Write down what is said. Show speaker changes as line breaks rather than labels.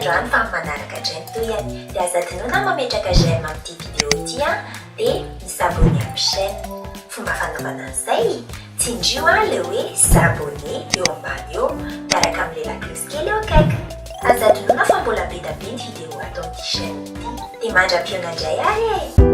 Andramo fa manaraka hatrany toyany dia aza tinoana mametraka j'aime amin'ity vidéo ity dia misabony amin'ny chaîne. Fomba fanaovana an'izay tsindrio le hoe s'abonner eo ambany eo miaraka amin'ilay la cloche kely eo akaikiny. Aza tinoana fa mbola be dia be ny vidéo atao amin'ity chaîne ity dia mandra-pionandray ahy e!